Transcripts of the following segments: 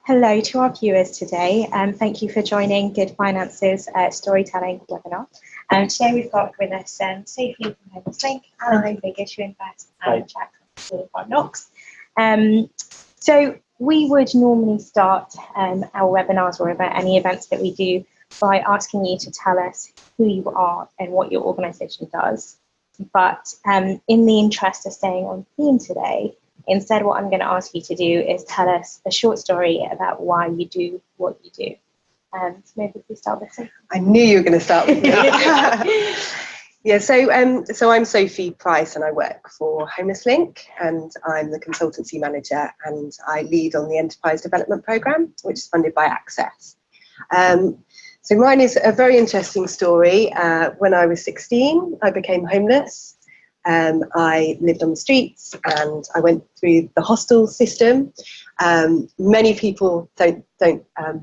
Hello to our viewers today. Thank you for joining Good Finance's storytelling webinar. Today we've got with us Sophie from Homeless Link, Alan from Big Issue Invest, and Jack from School of Hard Knocks. So we would normally start our webinars or any events that we do by asking you to tell us who you are and what your organisation does. But in the interest of staying on theme today, instead, what I'm going to ask you to do is tell us a short story about why you do what you do. So maybe if we start with Sophie. I knew you were going to start with me. Yeah, so I'm Sophie Price and I work for Homeless Link, and I'm the consultancy manager, and I lead on the enterprise development programme, which is funded by Access. So mine is a very interesting story. When I was 16, I became homeless. I lived on the streets and I went through the hostel system. Many people don't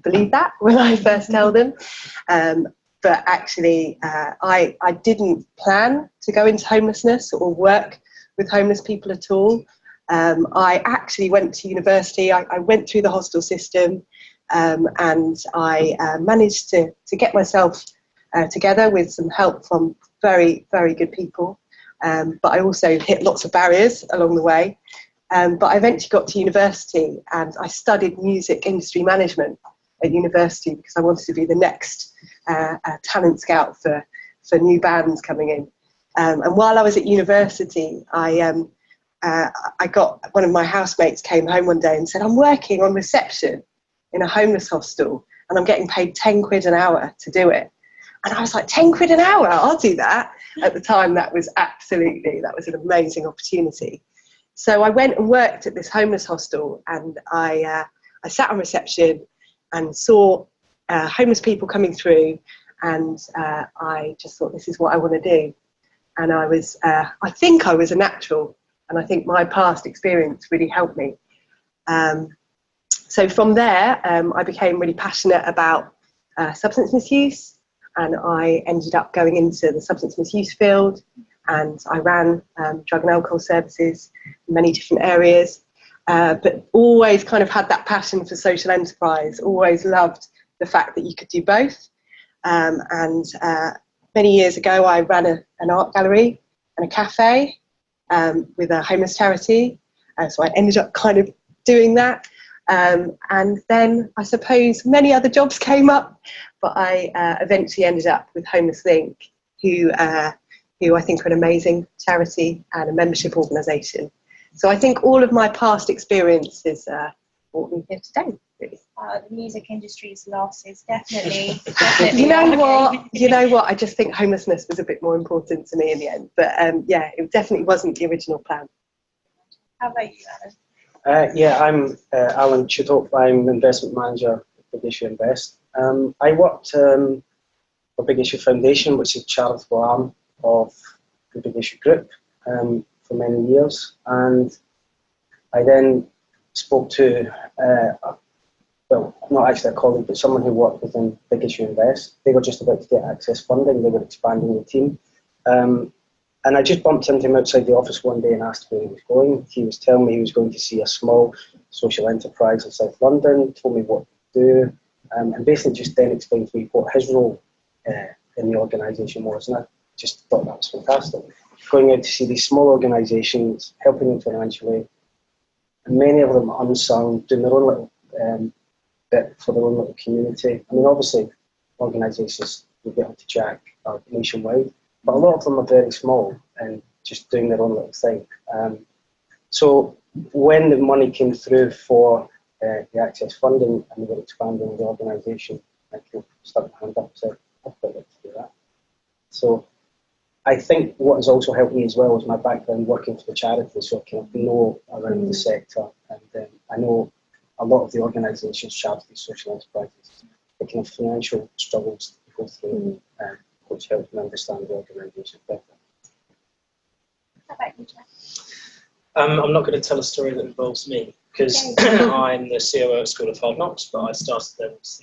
believe that when I first tell them, but actually I didn't plan to go into homelessness or work with homeless people at all. I actually went to university. I went through the hostel system, and I managed to get myself together with some help from very, very good people. But I also hit lots of barriers along the way. But I eventually got to university and I studied music industry management at university because I wanted to be the next talent scout for new bands coming in. And while I was at university, I got one of my housemates came home one day and said, "I'm working on reception in a homeless hostel and I'm getting paid 10 quid an hour to do it." And I was like, 10 quid an hour, I'll do that. At the time, that was an amazing opportunity. So I went and worked at this homeless hostel, and I sat on reception and saw homeless people coming through, and I just thought, this is what I want to do. And I think I was a natural, and I think my past experience really helped me. So from there, I became really passionate about substance misuse. And I ended up going into the substance misuse field, and I ran drug and alcohol services in many different areas, but always kind of had that passion for social enterprise, always loved the fact that you could do both. And many years ago, I ran an art gallery and a cafe with a homeless charity. So I ended up kind of doing that. And then I suppose many other jobs came up, but I eventually ended up with Homeless Link, who I think are an amazing charity and a membership organisation. So I think all of my past experiences brought me here today, really. The music industry's loss is definitely You know what? I just think homelessness was a bit more important to me in the end. But yeah, it definitely wasn't the original plan. How about you, Alan? I'm Alan Tudhope. I'm investment manager at Big Issue Invest. I worked for Big Issue Foundation, which is a charitable arm of the Big Issue Group, for many years. And I then spoke to, well, not actually a colleague, but someone who worked within Big Issue Invest. They were just about to get Access funding. They were expanding the team. And I just bumped into him outside the office one day and asked where he was going. He was telling me he was going to see a small social enterprise in South London, told me what to do, and basically just then explained to me what his role in the organisation was. And I just thought that was fantastic. Going out to see these small organisations, helping them financially, and many of them unsung, doing their own little bit for their own little community. I mean, obviously, organisations, we'll get onto Jack, are nationwide. But a lot of them are very small and just doing their own little thing. So when the money came through for the Access funding and they were expanding the organisation, I kind of stuck my hand up and said, I'd quite like to do that. So I think what has also helped me as well is my background working for the charity, so I kind of know around the sector, and I know a lot of the organisations, charities, social enterprises, the kind of financial struggles they go through. Which helps me understand the organisation better. How about you, Jack? I'm not going to tell a story that involves me, because I'm the COO at School of Hard Knocks, but I started them as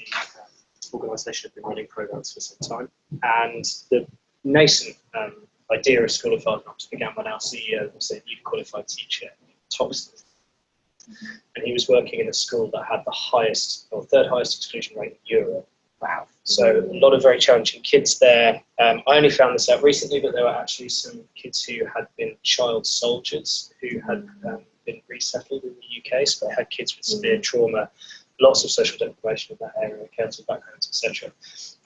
the organisation have been running programmes for some time. And the nascent idea of School of Hard Knocks began when our CEO was a newly qualified teacher, Toxteth. And he was working in a school that had the highest or third highest exclusion rate in Europe. Wow. So a lot of very challenging kids there. I only found this out recently, but there were actually some kids who had been child soldiers who had been resettled in the UK. So they had kids with severe trauma, lots of social deprivation in that area, council backgrounds, etc.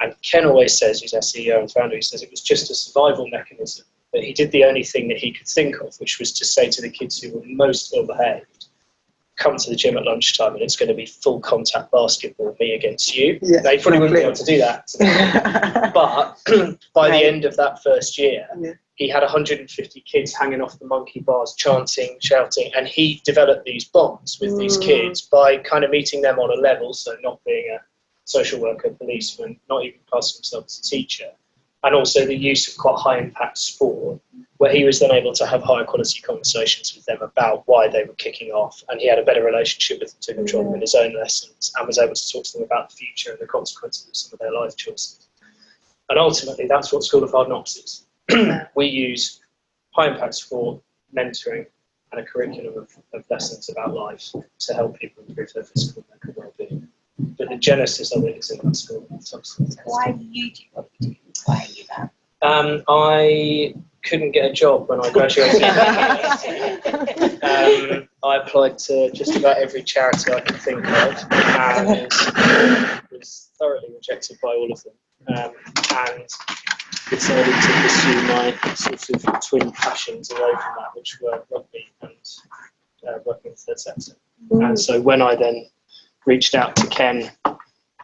And Ken always says, who's our CEO and founder, he says it was just a survival mechanism. But he did the only thing that he could think of, which was to say to the kids who were most ill-behaved, come to the gym at lunchtime and it's going to be full contact basketball, me against you. Yeah, they probably wouldn't be able to do that today. But by the end of that first year, he had 150 kids hanging off the monkey bars, chanting, shouting, and he developed these bonds with these kids by kind of meeting them on a level, so not being a social worker, policeman, not even classing himself as a teacher, and also the use of quite high impact sport, where he was then able to have higher quality conversations with them about why they were kicking off, and he had a better relationship with them to control them in his own lessons, and was able to talk to them about the future and the consequences of some of their life choices. And ultimately, that's what School of Hard Knocks is. We use high impact sport, mentoring, and a curriculum of lessons about life to help people improve their physical and mental well-being. But the genesis of it is in that school. Why do you do what you do? Why are you there? I couldn't get a job when I graduated. I applied to just about every charity I could think of and was thoroughly rejected by all of them. And decided to pursue my sort of twin passions away from that, which were rugby and working in the third sector. And so when I then reached out to Ken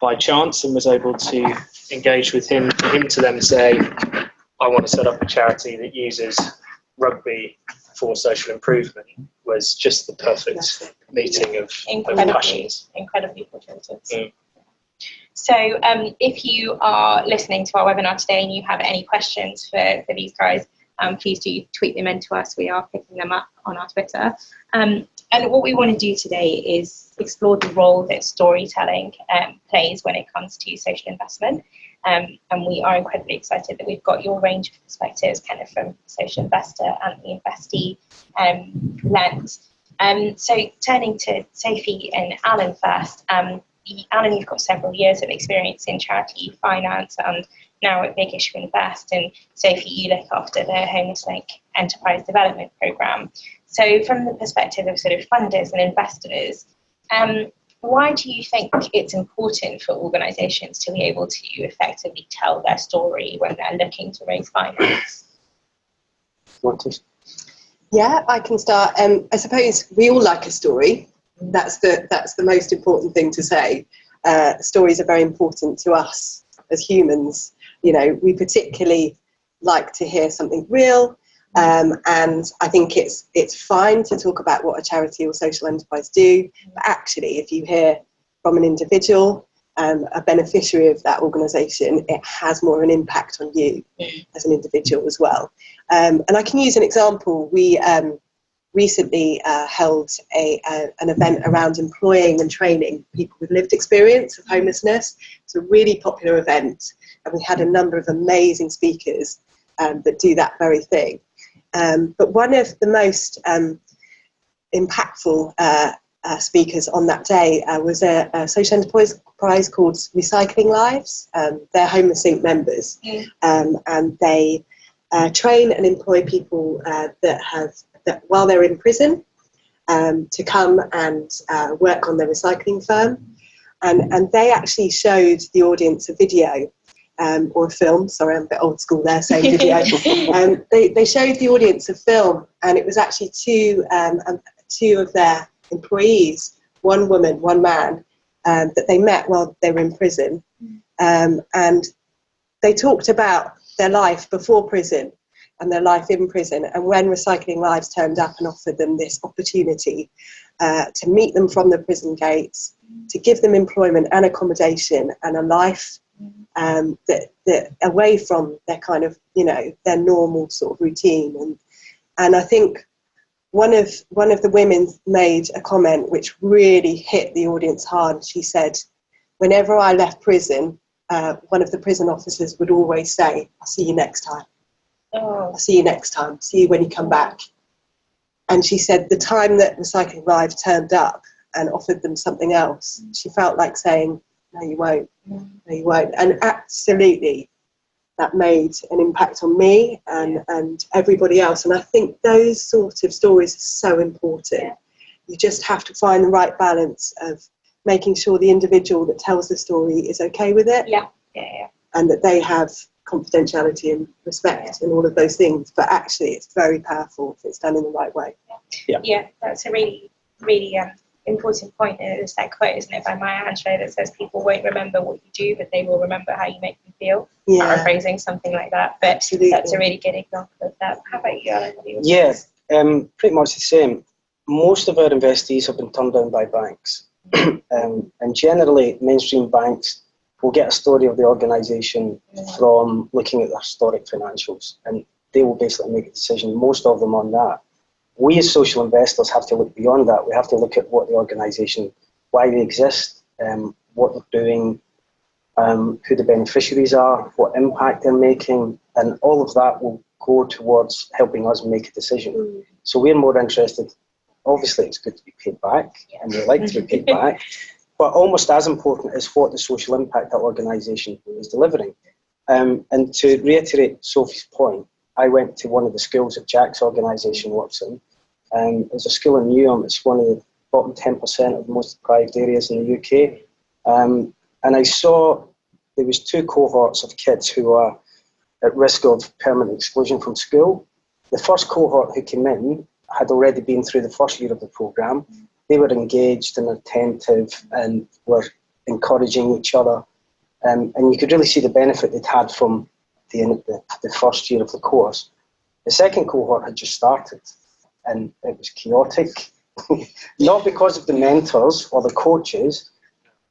by chance and was able to engage with him, for him to then say, I want to set up a charity that uses rugby for social improvement, was just the perfect meeting of passions. Incredibly fortuitous. So if you are listening to our webinar today and you have any questions for these guys, please do tweet them into us. We are picking them up on our Twitter. And what we want to do today is explore the role that storytelling plays when it comes to social investment. And we are incredibly excited that we've got your range of perspectives, kind of from social investor and the investee lens. So turning to Sophie and Alan first. Alan, you've got several years of experience in charity finance and now at Big Issue Invest, and Sophie, you look after the Homeless Link Enterprise Development Programme. So from the perspective of sort of funders and investors, why do you think it's important for organisations to be able to effectively tell their story when they're looking to raise finance? Yeah, I can start. I suppose we all like a story. That's the most important thing to say. Stories are very important to us as humans. You know, we particularly like to hear something real, and I think it's fine to talk about what a charity or social enterprise do. But actually, if you hear from an individual, a beneficiary of that organisation, it has more of an impact on you as an individual as well. And I can use an example. We recently held an event around employing and training people with lived experience of homelessness. It's a really popular event, and we had a number of amazing speakers that do that very thing. But one of the most impactful speakers on that day was a social enterprise called Recycling Lives. They're Homeless Inc. members, and they train and employ people that while they're in prison, to come and work on their recycling firm. And they actually showed the audience a video or a film. Sorry, I'm a bit old school there saying video. They showed the audience a film, and it was actually two of their employees, one woman, one man, that they met while they were in prison. And they talked about their life before prison and their life in prison, and when Recycling Lives turned up and offered them this opportunity to meet them from the prison gates, to give them employment and accommodation and a life that away from their kind of, you know, their normal sort of routine. And I think one of the women made a comment which really hit the audience hard. She said, whenever I left prison, one of the prison officers would always say, I'll see you next time. I'll see you next time. See you when you come back. And she said the time that Recycling Live turned up and offered them something else, she felt like saying, no, you won't, no, you won't. And absolutely, that made an impact on me and everybody else. And I think those sort of stories are so important. Yeah. You just have to find the right balance of making sure the individual that tells the story is okay with it. Yeah. And that they have confidentiality and respect and all of those things. But actually, it's very powerful if it's done in the right way. Yeah, that's a really, really important point. It's that quote, isn't it, by Maya Angelou that says people won't remember what you do, but they will remember how you make them feel. Paraphrasing something like that. But absolutely, that's a really good example of that. How about you, Alan? Yeah, pretty much the same. Most of our investees have been turned down by banks. And generally, mainstream banks will get a story of the organisation from looking at the historic financials, and they will basically make a decision, most of them on that. We as social investors have to look beyond that. We have to look at what the organisation, why they exist, what they're doing, who the beneficiaries are, what impact they're making, and all of that will go towards helping us make a decision. So we're more interested, obviously it's good to be paid back, and we like to be paid back, but almost as important is what the social impact that organisation is delivering. And to reiterate Sophie's point, I went to one of the schools that Jack's organisation works in. There's a school in Newham, it's one of the bottom 10% of the most deprived areas in the UK. And I saw there was 2 cohorts of kids who are at risk of permanent exclusion from school. The first cohort who came in had already been through the first year of the programme. They were engaged and attentive and were encouraging each other. And you could really see the benefit they'd had from the first year of the course. The second cohort had just started and it was chaotic, not because of the mentors or the coaches,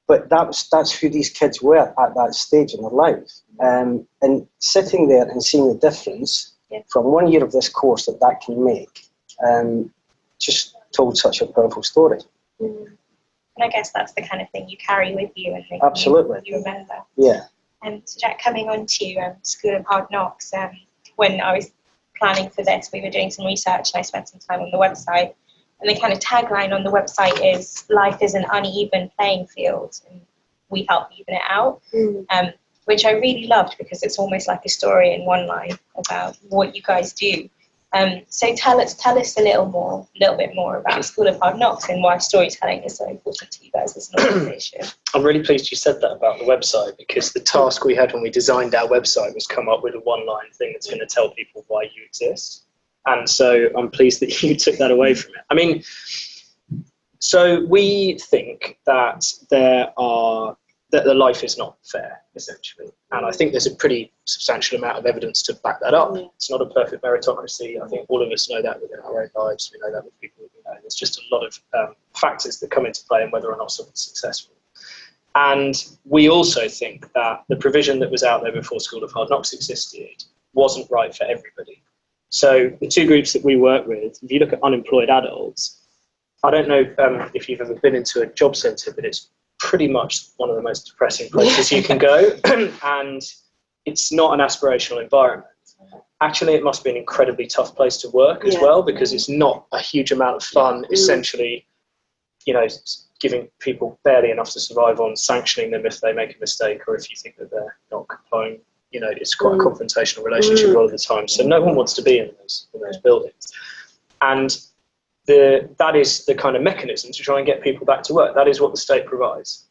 but that's who these kids were at that stage in their life. And sitting there and seeing the difference from 1 year of this course that can make, just told such a powerful story. And I guess that's the kind of thing you carry with you and absolutely you remember. Yeah. And so Jack, coming on to School of Hard Knocks, when I was planning for this, we were doing some research and I spent some time on the website, and the kind of tagline on the website is life is an uneven playing field and we help even it out, which I really loved because it's almost like a story in one line about what you guys do. So tell us a little bit more about School of Hard Knocks and why storytelling is so important to you guys as an organisation. I'm really pleased you said that about the website, because the task we had when we designed our website was come up with a one-line thing that's going to tell people why you exist. And so I'm pleased that you took that away from it. I mean, so we think that the life is not fair, essentially. And I think there's a pretty substantial amount of evidence to back that up. It's not a perfect meritocracy. I think all of us know that within our own lives. We know that with people we know. There's just a lot of factors that come into play in whether or not someone's successful. And we also think that the provision that was out there before School of Hard Knocks existed wasn't right for everybody. So the 2 groups that we work with, if you look at unemployed adults, I don't know if you've ever been into a job centre, but it's pretty much one of the most depressing places you can go. And it's not an aspirational environment. Actually, it must be an incredibly tough place to work as well, because it's not a huge amount of fun, essentially, giving people barely enough to survive on, sanctioning them if they make a mistake or if you think that they're not complying. It's quite a confrontational relationship a lot of the time. So no one wants to be in those buildings. And that is the kind of mechanism to try and get people back to work. That is what the state provides.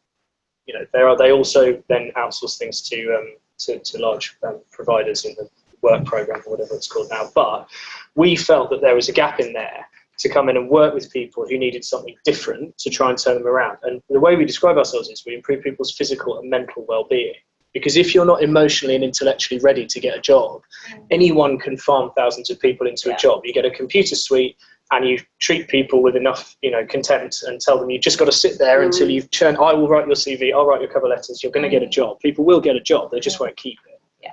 They also then outsource things to large providers in the work program or whatever it's called now. But we felt that there was a gap in there to come in and work with people who needed something different to try and turn them around. And the way we describe ourselves is we improve people's physical and mental well-being. Because if you're not emotionally and intellectually ready to get a job, anyone can farm thousands of people into a job. You get a computer suite and you treat people with enough, contempt and tell them you've just got to sit there until you've turned, I will write your CV, I'll write your cover letters, you're going to get a job. People will get a job, they just won't keep it. Yeah.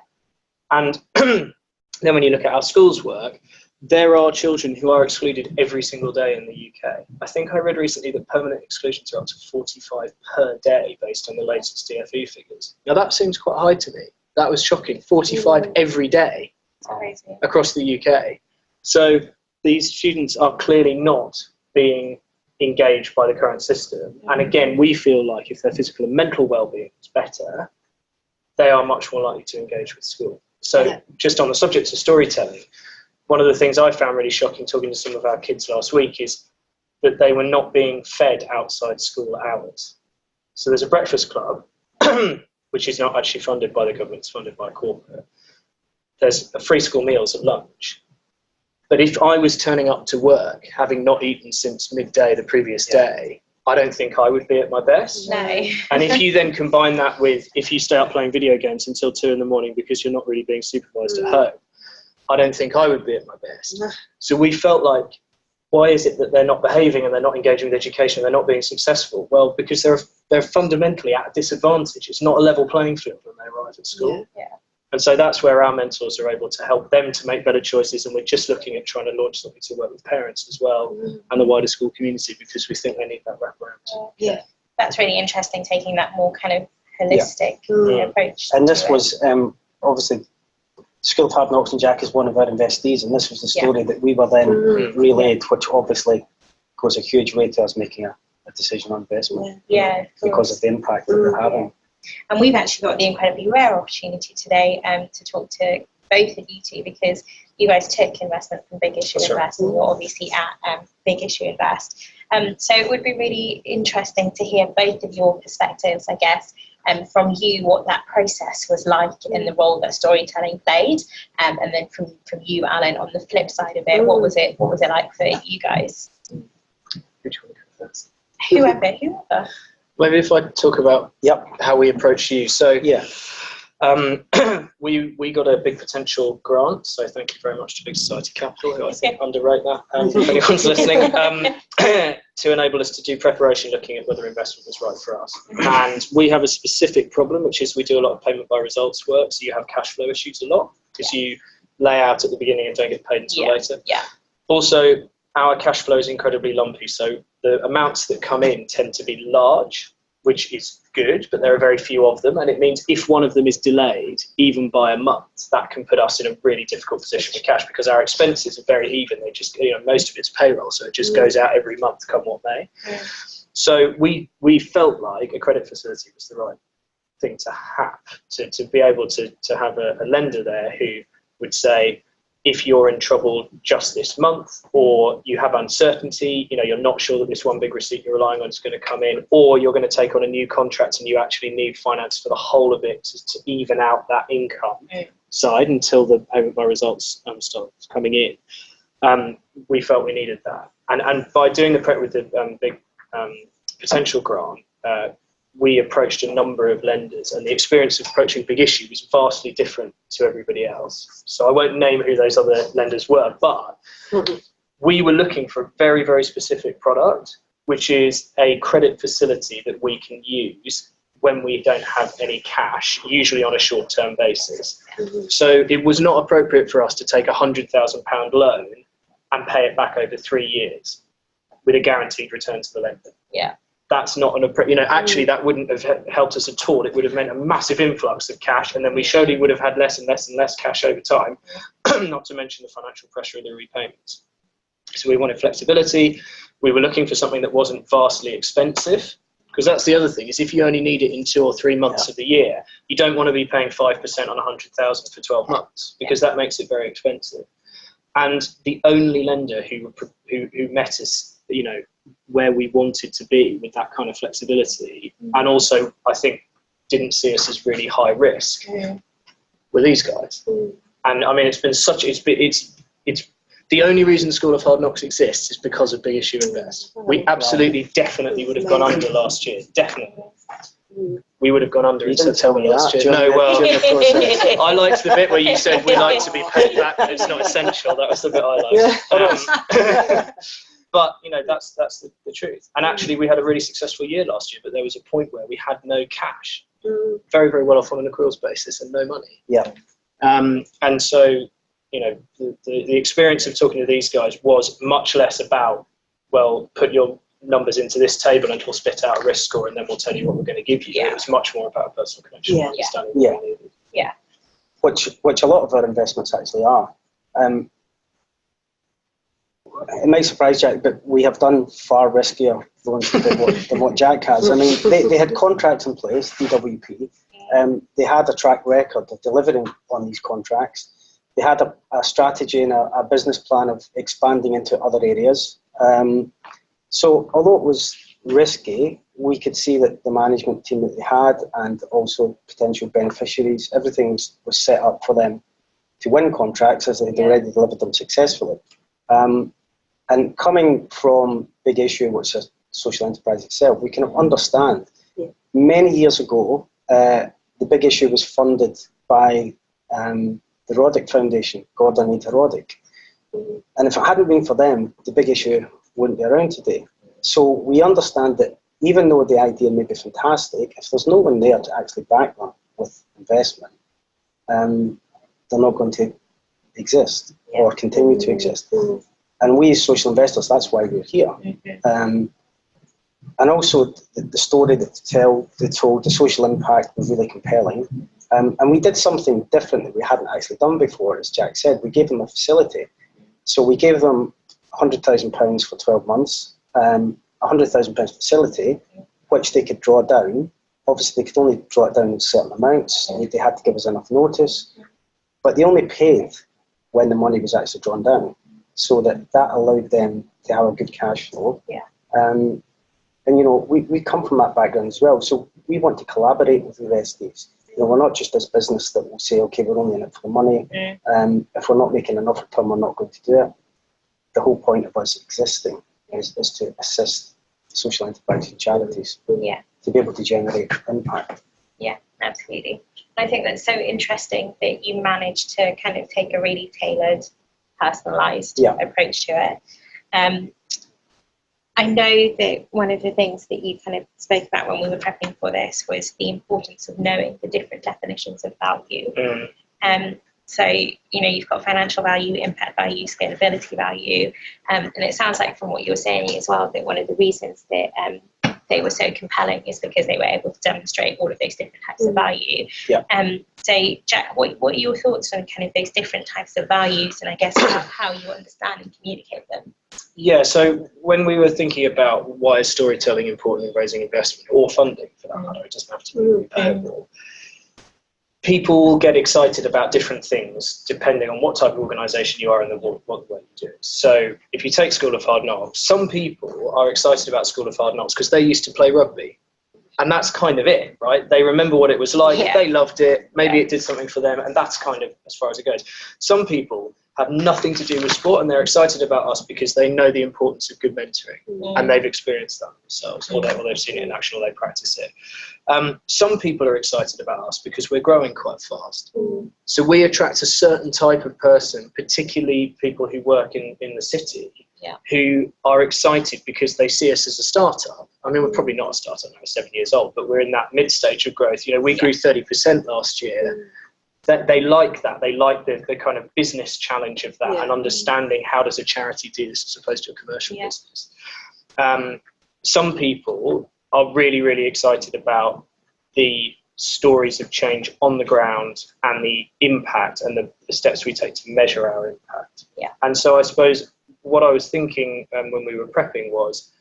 And then when you look at how schools work, there are children who are excluded every single day in the UK. I think I read recently that permanent exclusions are up to 45 per day based on the latest DFE figures. Now that seems quite high to me. That was shocking. 45 every day across the UK. So these students are clearly not being engaged by the current system. And again, we feel like if their physical and mental well-being is better, they are much more likely to engage with school. So just on the subject of storytelling, one of the things I found really shocking talking to some of our kids last week is that they were not being fed outside school hours. So there's a breakfast club, which is not actually funded by the government, it's funded by corporate. There's a free school meals at lunch. But if I was turning up to work, having not eaten since midday the previous day, I don't think I would be at my best. No. And if you then combine that with, if you stay up playing video games until 2 a.m. because you're not really being supervised at home, I don't think I would be at my best. So we felt like, why is it that they're not behaving and they're not engaging with education, they're not being successful? Well, because they're fundamentally at a disadvantage. It's not a level playing field when they arrive at school. And so that's where our mentors are able to help them to make better choices. And we're just looking at trying to launch something to work with parents as well and the wider school community, because we think they need that wraparound. That's really interesting, taking that more kind of holistic approach. And this was obviously School of Hard Knocks and Jack is one of our investees, and this was the story that we were then relayed, which obviously goes a huge way to us making a decision on investment. Because of the impact that they're having. And we've actually got the incredibly rare opportunity today to talk to both of you two, because you guys took investment from Big Issue Invest, and you're obviously at Big Issue Invest. So it would be really interesting to hear both of your perspectives, I guess, from you, what that process was like in the role that storytelling played, and then from you, Alan, on the flip side of it, what was it like for you guys? Which one go first? Whoever. Maybe if I talk about how we approach you. So we got a big potential grant, so thank you very much to Big Society Capital, who I think underrate that, if anyone's listening, to enable us to do preparation looking at whether investment was right for us. And we have a specific problem, which is we do a lot of payment by results work, so you have cash flow issues a lot, because you lay out at the beginning and don't get paid until later. Also, our cash flow is incredibly lumpy, so the amounts that come in tend to be large, which is good, but there are very few of them, and it means if one of them is delayed, even by a month, that can put us in a really difficult position with cash, because our expenses are very even. They just, most of it's payroll, so it just goes out every month, come what may. So we felt like a credit facility was the right thing to have, to be able to have a lender there who would say, if you're in trouble just this month, or you have uncertainty, you're not sure that this one big receipt you're relying on is going to come in, or you're going to take on a new contract and you actually need finance for the whole of it to even out that income side until the payment by results starts coming in. We felt we needed that. And by doing the prep with the big potential grant, we approached a number of lenders, and the experience of approaching Big Issue was vastly different to everybody else. So I won't name who those other lenders were, but we were looking for a very, very specific product, which is a credit facility that we can use when we don't have any cash, usually on a short-term basis. So it was not appropriate for us to take a £100,000 loan and pay it back over 3 years with a guaranteed return to the lender. That's not actually that wouldn't have helped us at all. It would have meant a massive influx of cash, and then we surely would have had less and less and less cash over time, not to mention the financial pressure of the repayments. So we wanted flexibility. We were looking for something that wasn't vastly expensive, because that's the other thing, is if you only need it in 2 or 3 months of the year, you don't want to be paying 5% on 100,000 for 12 months, because that makes it very expensive. And the only lender who met us, where we wanted to be with that kind of flexibility, and also I think didn't see us as really high risk, were these guys. And I mean, it's the only reason the School of Hard Knocks exists is because of Big Issue Invest. We absolutely, definitely would have gone under last year. Definitely. We would have gone under in September last year. No, well, I liked the bit where you said we like to be paid back, but it's not essential. That was the bit I liked. But that's the truth. And actually, we had a really successful year last year, but there was a point where we had no cash, very, very well off on an accruals basis, and no money. And so the experience of talking to these guys was much less about, well, put your numbers into this table and we'll spit out a risk score and then we'll tell you what we're going to give you. It was much more about a personal connection and understanding what we needed. Which a lot of our investments actually are. it might surprise Jack, but we have done far riskier loans than what Jack has. I mean, they had contracts in place, DWP. They had a track record of delivering on these contracts. They had a strategy and a business plan of expanding into other areas. So although it was risky, we could see that the management team that they had and also potential beneficiaries, everything was set up for them to win contracts as they'd already delivered them successfully. And coming from Big Issue, which is a social enterprise itself, we can understand many years ago, the Big Issue was funded by the Roddick Foundation, Gordon Ada Roddick. And if it hadn't been for them, the Big Issue wouldn't be around today. So we understand that even though the idea may be fantastic, if there's no one there to actually back them with investment, they're not going to exist or continue to exist. And we as social investors, that's why we're here. And also the story that they told, the social impact was really compelling. And we did something different that we hadn't actually done before, as Jack said. We gave them a facility. So we gave them £100,000 for 12 months, £100,000 facility, which they could draw down. Obviously, they could only draw it down in certain amounts. They had to give us enough notice. But they only paid when the money was actually drawn down, so that allowed them to have a good cash flow. And, you know, we come from that background as well. So we want to collaborate with investees. You know, we're not just this business that will say, okay, we're only in it for the money. If we're not making enough return, we're not going to do it. The whole point of us existing is to assist social enterprises and charities to be able to generate impact. Yeah, absolutely. I think that's so interesting that you managed to kind of take a really tailored, personalised approach to it. I know that one of the things that you kind of spoke about when we were prepping for this was the importance of knowing the different definitions of value. So, you know, you've got financial value, impact value, scalability value. And it sounds like from what you were saying as well, that one of the reasons that they were so compelling is because they were able to demonstrate all of those different types of value. So, Jack, what are your thoughts on kind of those different types of values, and I guess how you understand and communicate them? Yeah, so when we were thinking about why is storytelling important in raising investment or funding for that matter, it doesn't have to be repayable. People get excited about different things depending on what type of organisation you are and what the way you do it. So if you take School of Hard Knocks, some people are excited about School of Hard Knocks because they used to play rugby. And that's kind of it, right? They remember what it was like, they loved it, maybe it did something for them, and that's kind of as far as it goes. Some people have nothing to do with sport and they're excited about us because they know the importance of good mentoring and they've experienced that themselves, or they've seen it in action, or they practice it. Some people are excited about us because we're growing quite fast. So we attract a certain type of person, particularly people who work in the city, who are excited because they see us as a startup. I mean, we're probably not a startup now, we're 7 years old, but we're in that mid stage of growth. You know, we grew 30% last year. That they like that. They like the kind of business challenge of that and understanding how does a charity do this as opposed to a commercial business. Some people are really, really excited about the stories of change on the ground and the impact and the steps we take to measure our impact. And so I suppose what I was thinking when we were prepping was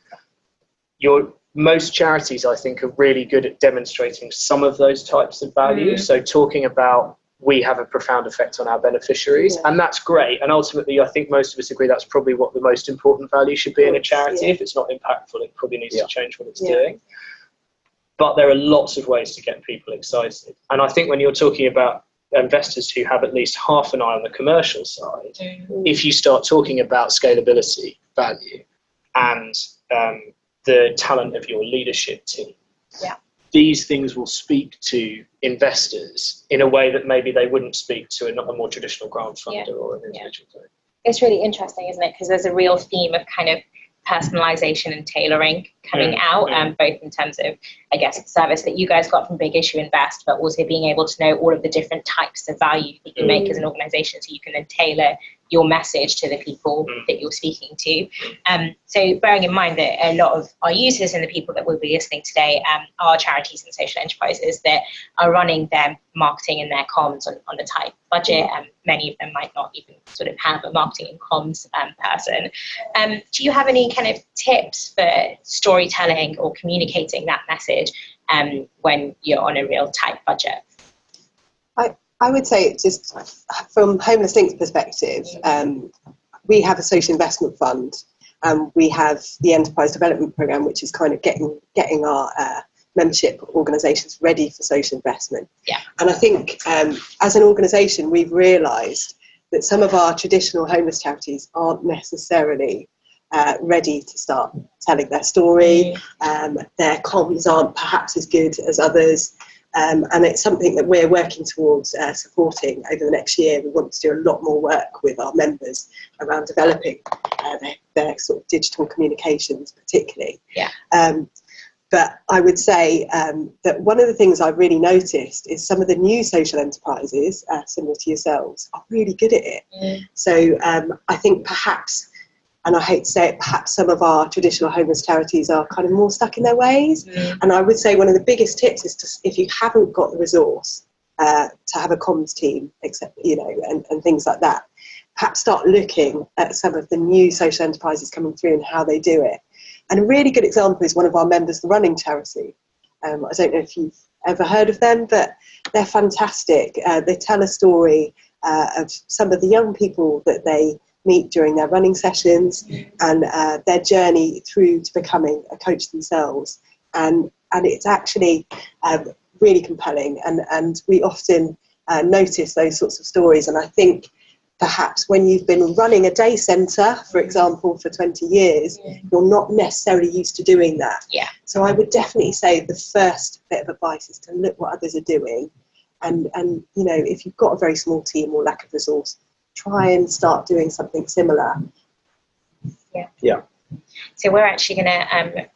most charities, I think, are really good at demonstrating some of those types of values. So talking about we have a profound effect on our beneficiaries, and that's great. And ultimately, I think most of us agree that's probably what the most important value should be in a charity. If it's not impactful, it probably needs to change what it's doing. But there are lots of ways to get people excited. And I think when you're talking about investors who have at least half an eye on the commercial side, if you start talking about scalability, value, and the talent of your leadership team, these things will speak to investors in a way that maybe they wouldn't speak to a more traditional grant funder or an individual. It's really interesting, isn't it? Because there's a real theme of kind of personalization and tailoring coming out, both in terms of, I guess, the service that you guys got from Big Issue Invest, but also being able to know all of the different types of value that you make as an organization, so you can then tailor your message to the people that you're speaking to. So bearing in mind that a lot of our users and the people that will be listening today are charities and social enterprises that are running their marketing and their comms on a tight budget, and many of them might not even sort of have a marketing and comms person. Do you have any kind of tips for storytelling or communicating that message when you're on a real tight budget? I would say, just from Homeless Link's perspective, we have a social investment fund, and we have the enterprise development program, which is kind of getting our membership organisations ready for social investment. Yeah. And I think as an organisation, we've realised that some of our traditional homeless charities aren't necessarily ready to start telling their story. Their comms aren't perhaps as good as others. And it's something that we're working towards supporting over the next year. We want to do a lot more work with our members around developing their sort of digital communications, particularly. Yeah. But I would say that one of the things I've really noticed is some of the new social enterprises, similar to yourselves, are really good at it. So I think perhaps, and I hate to say it, perhaps some of our traditional homeless charities are kind of more stuck in their ways. And I would say one of the biggest tips is to, if you haven't got the resource to have a comms team, except, and things like that, perhaps start looking at some of the new social enterprises coming through and how they do it. And a really good example is one of our members, the Running Charity. I don't know if you've ever heard of them, but they're fantastic. They tell a story of some of the young people that they meet during their running sessions, and their journey through to becoming a coach themselves. And it's actually really compelling. And we often notice those sorts of stories. And I think perhaps when you've been running a day centre, for example, for 20 years, you're not necessarily used to doing that. Yeah. So I would definitely say the first bit of advice is to look what others are doing. And if you've got a very small team or lack of resource, try and start doing something similar. Yeah. So we're actually going to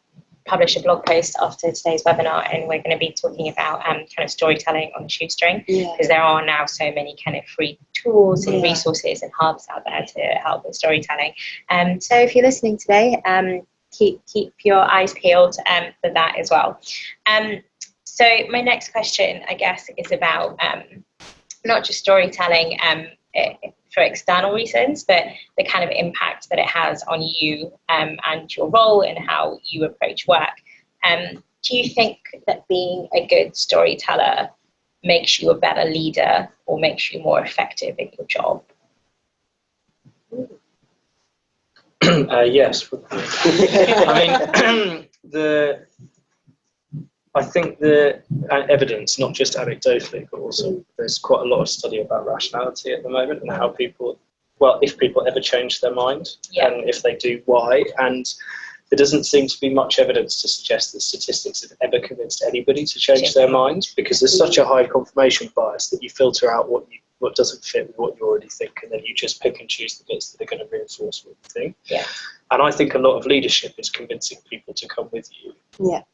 publish a blog post after today's webinar, and we're going to be talking about kind of storytelling on a shoestring, because there are now so many kind of free tools and resources and hubs out there to help with storytelling. So if you're listening today, keep your eyes peeled for that as well. So my next question, I guess, is about not just storytelling for external reasons, but the kind of impact that it has on you and your role and how you approach work. Do you think that being a good storyteller makes you a better leader or makes you more effective in your job? Yes. I mean, I think the evidence, not just anecdotally, but also there's quite a lot of study about rationality at the moment and how people, if people ever change their mind, and if they do, why. And there doesn't seem to be much evidence to suggest that statistics have ever convinced anybody to change their mind, because there's such a high confirmation bias that you filter out what doesn't fit with what you already think, and then you just pick and choose the bits that are going to reinforce what you think. Yeah. And I think a lot of leadership is convincing people to come with you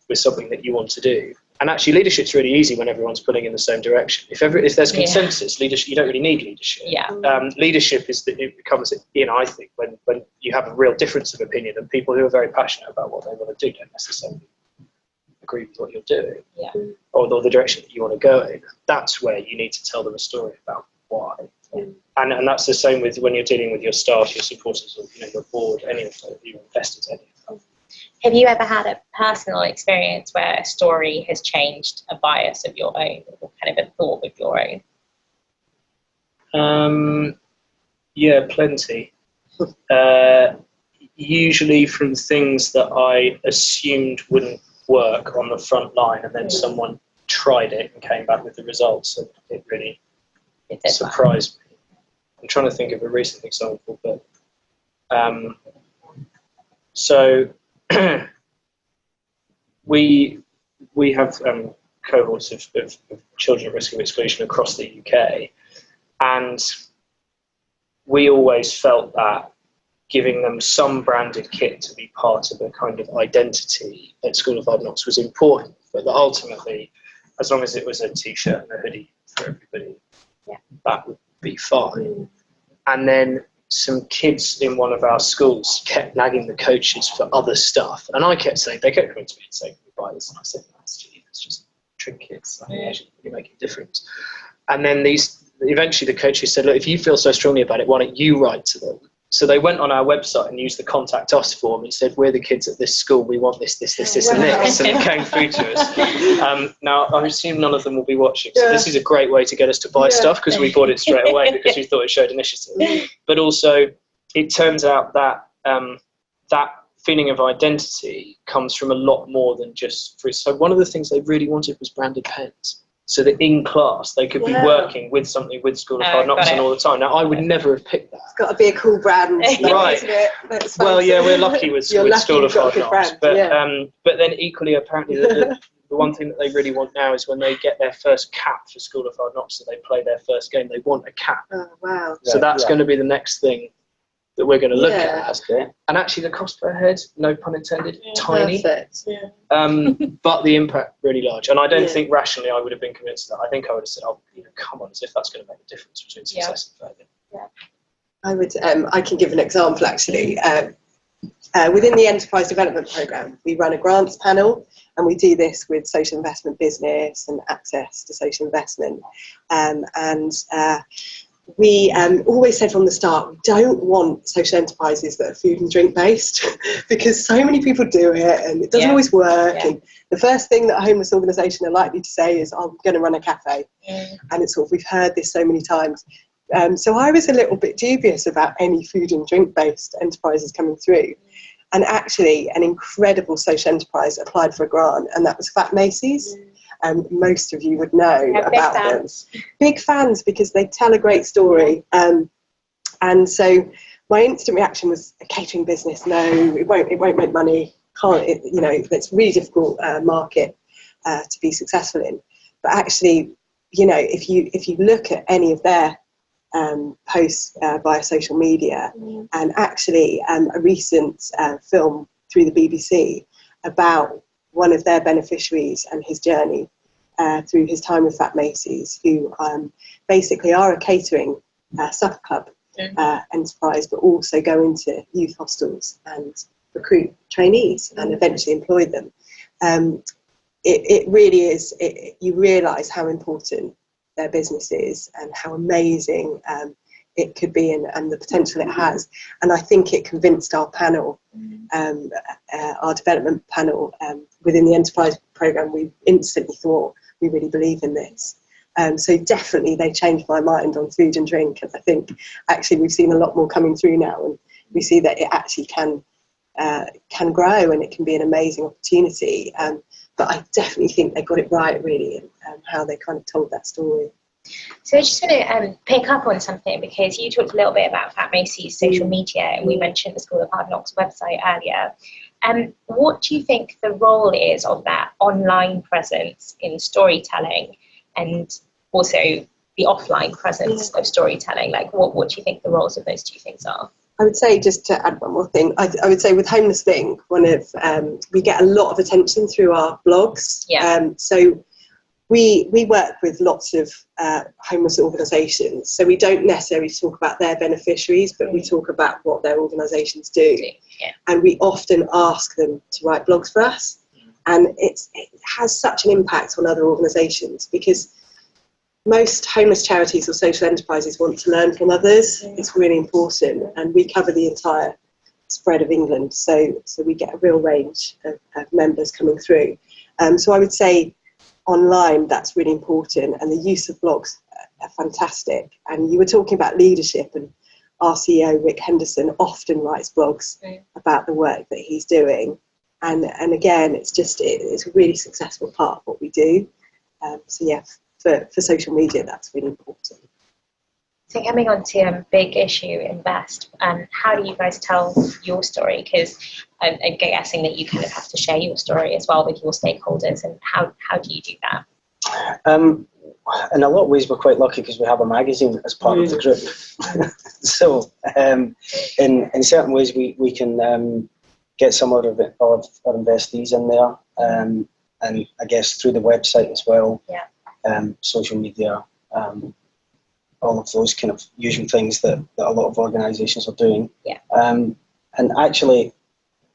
with something that you want to do. And actually, leadership's really easy when everyone's pulling in the same direction. If there's consensus, leadership, you don't really need leadership. Yeah. Leadership it comes in, I think, when you have a real difference of opinion, and people who are very passionate about what they want to do don't necessarily agree with what you're doing, or the direction that you want to go in. That's where you need to tell them a story about why. And that's the same with when you're dealing with your staff, your supporters, or your board, any of them, your investors, any of them. Have you ever had a personal experience where a story has changed a bias of your own, or kind of a thought of your own? Yeah, plenty. Usually from things that I assumed wouldn't work on the front line, and then someone tried it and came back with the results, and it really surprised me. I'm trying to think of a recent example, but so we have cohorts of children at risk of exclusion across the UK, and we always felt that giving them some branded kit to be part of a kind of identity at School of Hard Knocks was important, but that ultimately, as long as it was a t-shirt and a hoodie for everybody, that would be fine. And then some kids in one of our schools kept nagging the coaches for other stuff, and I kept saying, they kept coming to me and saying, "Buy this," and I said, "That's just trinkets. I think actually really make a difference." And then eventually the coaches said, "Look, if you feel so strongly about it, why don't you write to them?" So they went on our website and used the contact us form and said, "We're the kids at this school, we want this, and this, and this," and it came through to us. Now, I assume none of them will be watching, so this is a great way to get us to buy stuff, because we bought it straight away because we thought it showed initiative. But also, it turns out that that feeling of identity comes from a lot more than just fruit. So one of the things they really wanted was branded pens, so that in class they could be working with something with School of Hard Knocks on all the time. Now, I would never have picked that. It's got to be a cool brand, right? Isn't it? Well, yeah, we're lucky with School of Hard Knocks, but then equally, apparently, the one thing that they really want now is when they get their first cap for School of Hard Knocks, so they play their first game, they want a cap. Oh, wow! So that's going to be the next thing that we're going to look at. And actually, the cost per head, no pun intended, tiny. Perfect. But the impact really large. And I don't think rationally I would have been convinced of that. I think I would have said, "Oh, come on," as if that's going to make a difference between success and failure. Yeah. I would. I can give an example actually. Within the Enterprise Development Programme, we run a grants panel, and we do this with social investment business and access to social investment. We always said from the start, we don't want social enterprises that are food and drink based, because so many people do it and it doesn't always work. And the first thing that a homeless organisation are likely to say is, "I'm going to run a cafe." And it's sort of, we've heard this so many times. So I was a little bit dubious about any food and drink based enterprises coming through. And actually, an incredible social enterprise applied for a grant, and that was Fat Macy's. Most of you would know about them. Big fans, because they tell a great story. And so my instant reaction was, a catering business, no, it won't make money. It's a really difficult market to be successful in. But actually, if you look at any of their posts via social media, and actually a recent film through the BBC about one of their beneficiaries and his journey through his time with Fat Macy's, who basically are a catering supper club enterprise, but also go into youth hostels and recruit trainees and eventually employ them. It really is, you realise how important their business is and how amazing it could be, and the potential it has. And I think it convinced our panel, our development panel within the Enterprise Programme. We instantly thought, we really believe in this. So definitely they changed my mind on food and drink, and I think actually we've seen a lot more coming through now, and we see that it actually can grow and it can be an amazing opportunity. But I definitely think they got it right, really, in how they kind of told that story. So I just want to pick up on something, because you talked a little bit about Fat Macy's social media, and we mentioned the School of Hard Knocks website earlier. What do you think the role is of that online presence in storytelling, and also the offline presence of storytelling? Like, what do you think the roles of those two things are? I would say, just to add one more thing, I would say with Homeless Link, we get a lot of attention through our blogs. So we work with lots of homeless organisations, so we don't necessarily talk about their beneficiaries, but we talk about what their organisations do. And we often ask them to write blogs for us, and it has such an impact on other organisations, because most homeless charities or social enterprises want to learn from others. It's really important, and we cover the entire spread of England, so we get a real range of members coming through. So I would say online, that's really important, and the use of blogs are fantastic. And you were talking about leadership, and our CEO Rick Henderson often writes blogs about the work that he's doing, and again, it's a really successful part of what we do. So yeah, for social media, that's really important. So coming on to Big Issue Invest, how do you guys tell your story? Because I'm guessing that you kind of have to share your story as well with your stakeholders, and how do you do that? In a lot of ways, we're quite lucky because we have a magazine as part of the group. So in certain ways, we can get some of our investees in there, and I guess through the website as well, social media. all of those kind of usual things that a lot of organisations are doing. Yeah. And actually,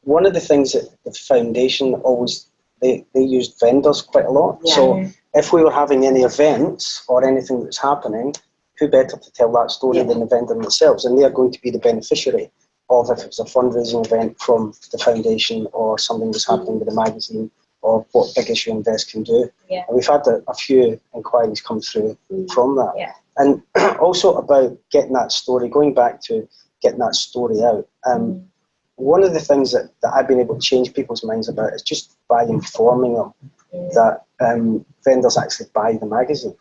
one of the things that the foundation always, they used vendors quite a lot. Yeah. So if we were having any events or anything that's happening, who better to tell that story than the vendor themselves? And they are going to be the beneficiary of, if it was a fundraising event from the foundation or something that's happening with the magazine, or what Big Issue Invest can do. Yeah. And we've had a few inquiries come through from that. Yeah. And also about getting that story, going back to getting that story out. One of the things that I've been able to change people's minds about is just by informing them that vendors actually buy the magazine.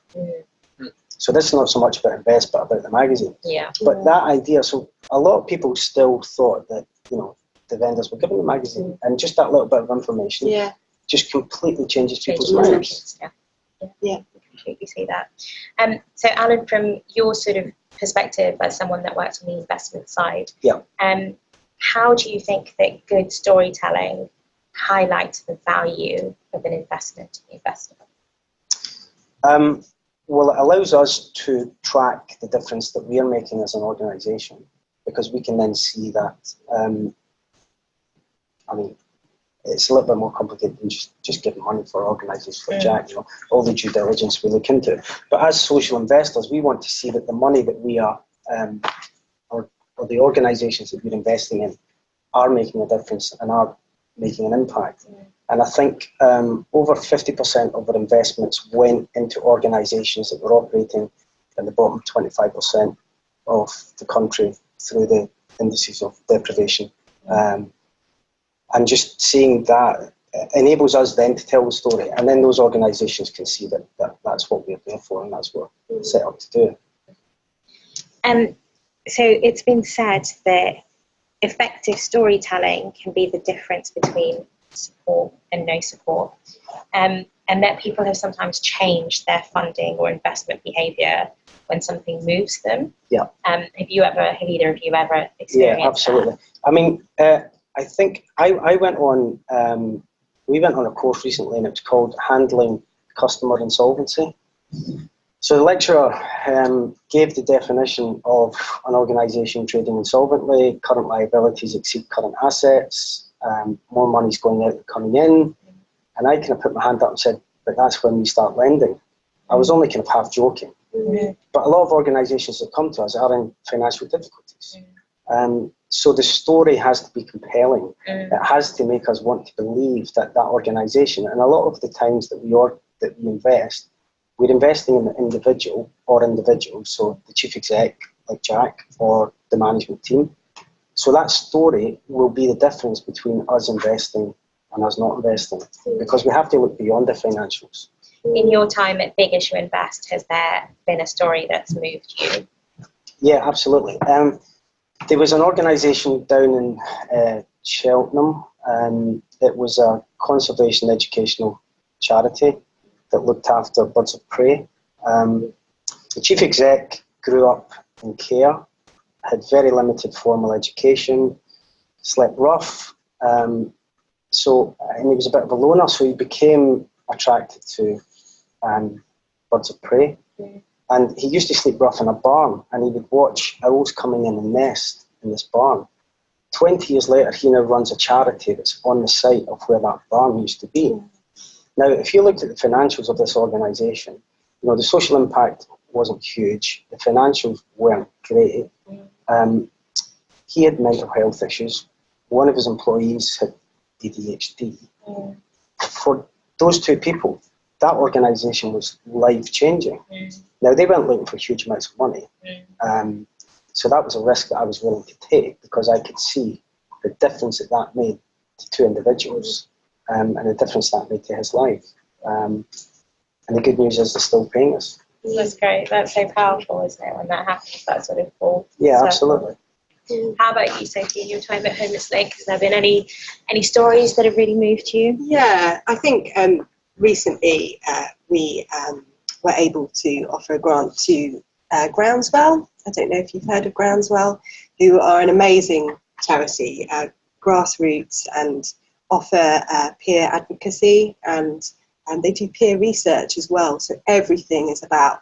So this is not so much about Invest, but about the magazine. Yeah. But that idea, so a lot of people still thought that, you know, the vendors were given the magazine, and just that little bit of information just completely changes people's minds. Yeah, I completely see that. So Alan, from your sort of perspective as someone that works on the investment side, how do you think that good storytelling highlights the value of an investment to the investor? Well, it allows us to track the difference that we are making as an organisation, because we can then see that. I mean, it's a little bit more complicated than just giving money for organisations for Jack, you know, all the due diligence we look into. But as social investors, we want to see that the money that we are, or the organisations that we're investing in, are making a difference and are making an impact. And I think over 50% of our investments went into organisations that were operating in the bottom 25% of the country through the indices of deprivation. And just seeing that enables us then to tell the story, and then those organisations can see that that's what we're there for, and that's what we're set up to do. So it's been said that effective storytelling can be the difference between support and no support, and that people have sometimes changed their funding or investment behaviour when something moves them. Yeah. Have either of you ever experienced Yeah, absolutely. that? I mean, I think I went on, we went on a course recently, and it was called Handling Customer Insolvency. So the lecturer gave the definition of an organisation trading insolvently: current liabilities exceed current assets, more money's going out than coming in. And I kind of put my hand up and said, but that's when we start lending. I was only kind of half joking. But a lot of organisations that come to us are in financial difficulties. So the story has to be compelling. It has to make us want to believe that organisation, and a lot of the times that we invest, we're investing in the individual or individuals, so the chief exec, like Jack, or the management team. So that story will be the difference between us investing and us not investing, because we have to look beyond the financials. In your time at Big Issue Invest, has there been a story that's moved you? Yeah, absolutely. There was an organisation down in Cheltenham. It was a conservation educational charity that looked after birds of prey. The chief exec grew up in care, had very limited formal education, slept rough, and he was a bit of a loner, so he became attracted to birds of prey. And he used to sleep rough in a barn, and he would watch owls coming in and nest in this barn. 20 years later, he now runs a charity that's on the site of where that barn used to be. Now, if you looked at the financials of this organisation, you know, the social impact wasn't huge. The financials weren't great. He had mental health issues. One of his employees had ADHD. For those two people, that organisation was life-changing. Now, they weren't looking for huge amounts of money. So that was a risk that I was willing to take, because I could see the difference that made to two individuals, and the difference that made to his life. And the good news is they're still paying us. That's great. That's so powerful, isn't it, when that happens, that sort of full Yeah, circle. absolutely. How about you, Sophie, in your time at Homeless Link? Has there been any stories that have really moved you? Yeah, I think recently we were able to offer a grant to Groundswell. I don't know if you've heard of Groundswell, who are an amazing charity, grassroots, and offer peer advocacy, and they do peer research as well. So everything is about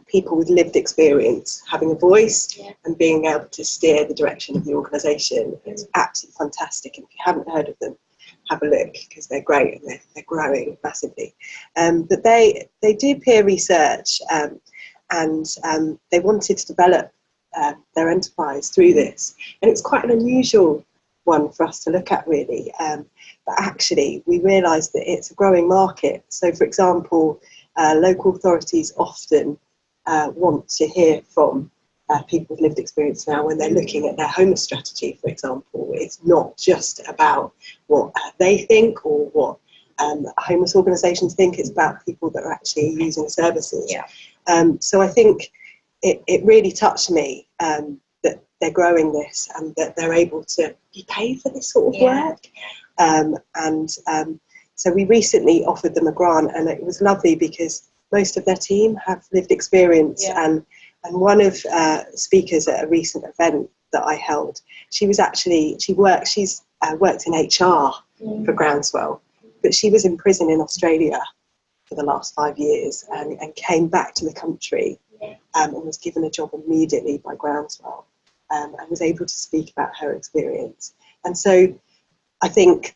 people with lived experience having a voice and being able to steer the direction of the organisation. It's absolutely fantastic, and if you haven't heard of them, have a look, because they're great and they're growing massively. But they do peer research, and they wanted to develop their enterprise through this, and it's quite an unusual one for us to look at, really. But actually, we realised that it's a growing market. So, for example, local authorities often want to hear from people with lived experience now when they're looking at their homeless strategy, for example. It's not just about what they think or what homeless organisations think, it's about people that are actually using services. So I think it really touched me that they're growing this and that they're able to be paid for this sort of work. So we recently offered them a grant, and it was lovely because most of their team have lived experience. And one of speakers at a recent event that I held, she's worked in HR for Groundswell, but she was in prison in Australia for the last 5 years and came back to the country and was given a job immediately by Groundswell, and was able to speak about her experience. And so I think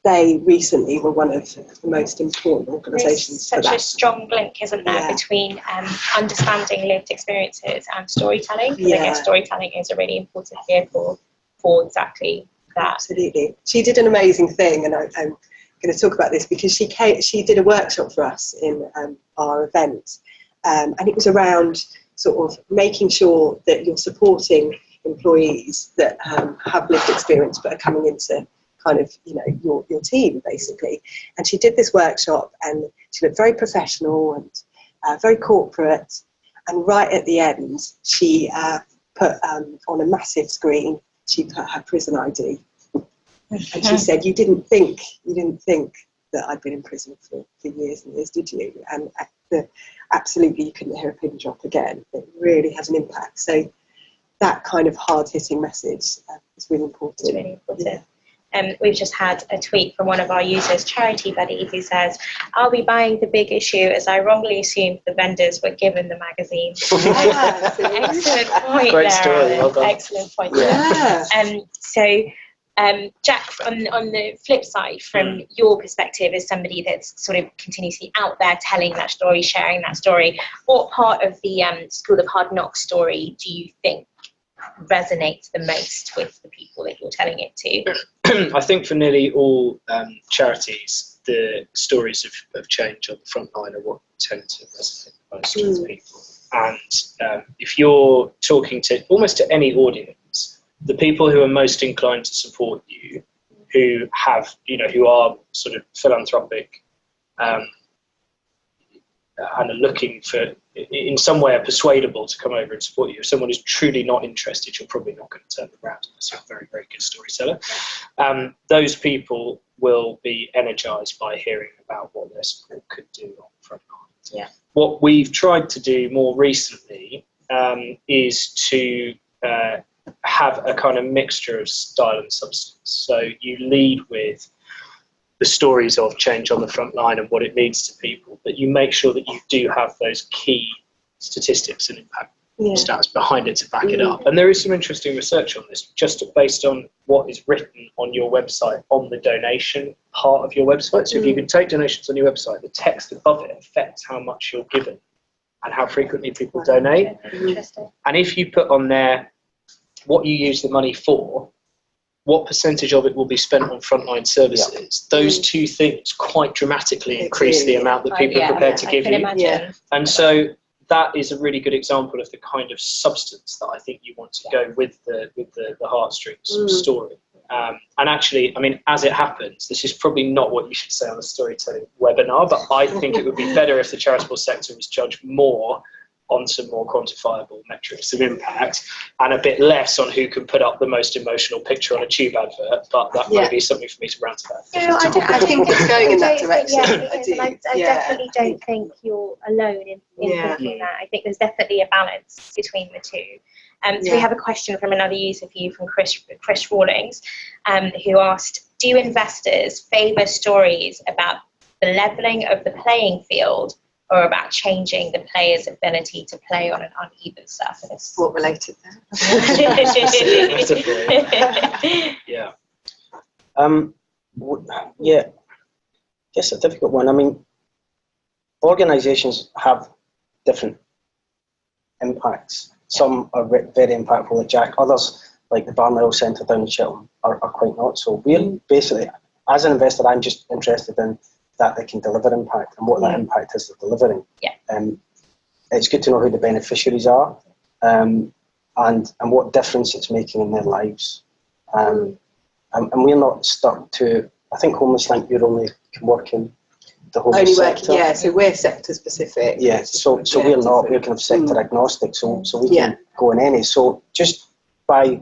they recently were one of the most important organisations for that. Such a strong link, isn't there, between understanding lived experiences and storytelling? Because I guess storytelling is a really important vehicle for exactly that. Absolutely. She did an amazing thing, and I'm going to talk about this because she did a workshop for us in our event, and it was around sort of making sure that you're supporting employees that have lived experience but are coming into kind of, your team, basically. And she did this workshop, and she looked very professional and very corporate. And right at the end, she put on a massive screen, she put her prison ID. And she said, you didn't think that I'd been in prison for years and years, did you? And absolutely, you couldn't hear a pin drop again. It really has an impact. So that kind of hard-hitting message is really important. It's really important. We've just had a tweet from one of our users, Charity Buddy, who says, "I'll be buying the big issue as I wrongly assumed the vendors were given the magazine." Excellent point. Great story. Well done. Excellent point. So, Jack, on the flip side, from your perspective as somebody that's sort of continuously out there telling that story, sharing that story, what part of the School of Hard Knocks story do you think resonates the most with the people that you're telling it to? I think for nearly all charities, the stories of change on the front line are what tend to resonate most with people. And if you're talking to almost to any audience, the people who are most inclined to support you, who have, who are sort of philanthropic and are looking for, in some way, are persuadable to come over and support you. If someone is truly not interested, you're probably not going to turn them around unless you're a very, very good storyteller. Those people will be energised by hearing about what their support could do on the front line. What we've tried to do more recently is to have a kind of mixture of style and substance. So you lead with the stories of change on the front line and what it means to people, but you make sure that you do have those key statistics and impact stats behind it to back it up. And there is some interesting research on this, just based on what is written on your website, on the donation part of your website. So if you can take donations on your website, the text above it affects how much you're given and how frequently people donate. Interesting. And if you put on there what you use the money for, what percentage of it will be spent on frontline services, those two things quite dramatically increase the amount that people are prepared to give you. And so that is a really good example of the kind of substance that I think you want to go with the heartstrings story. And actually, I mean, as it happens, this is probably not what you should say on a storytelling webinar, but I think it would be better if the charitable sector was judged more on some more quantifiable metrics of impact and a bit less on who can put up the most emotional picture on a tube advert, but that might be something for me to rant about. I think it's going in that direction. I definitely don't think you're alone in thinking that. I think there's definitely a balance between the two. So we have a question from another user for you, from Chris Rawlings, who asked, do investors favour stories about the levelling of the playing field or about changing the player's ability to play on an uneven surface. Sport related there. Yeah. Yeah, I guess a difficult one. I mean, organisations have different impacts. Some are very impactful, like Jack. Others, like the Barnwell Centre down in Chiltern, are quite not. So we're basically, as an investor, I'm just interested in that they can deliver impact and what that impact is they're delivering. Yeah. It's good to know who the beneficiaries are, and what difference it's making in their lives. And we're not stuck to. I think Homeless Link, you only can work in the homeless sector. Yeah, so we're sector specific. Yeah, so we're not. We're kind of sector agnostic. So we can go in any. So just by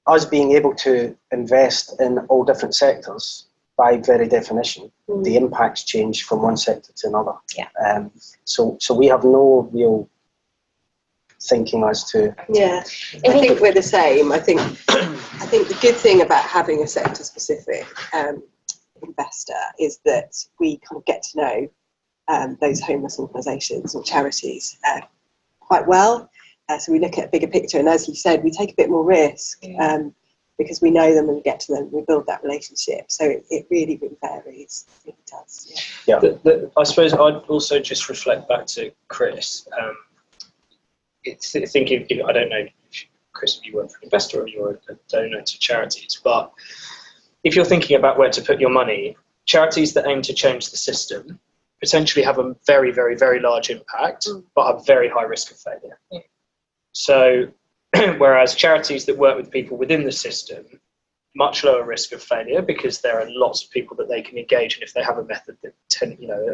us being able to invest in all different sectors, by very definition, the impacts change from one sector to another. Yeah. So we have no real thinking as to. Yeah, I think we're the same. I think the good thing about having a sector specific investor is that we kind of get to know those homeless organisations or charities quite well. So we look at a bigger picture, and as you said, we take a bit more risk because we know them and we get to them, we build that relationship. So it really, really varies. It really does. Yeah. I suppose I'd also just reflect back to Chris. Thinking, I don't know, Chris, if you work for an investor or you're a donor to charities, but if you're thinking about where to put your money, charities that aim to change the system potentially have a very, very, very large impact, but a very high risk of failure. Yeah. So, whereas charities that work with people within the system, much lower risk of failure because there are lots of people that they can engage, and if they have a method that,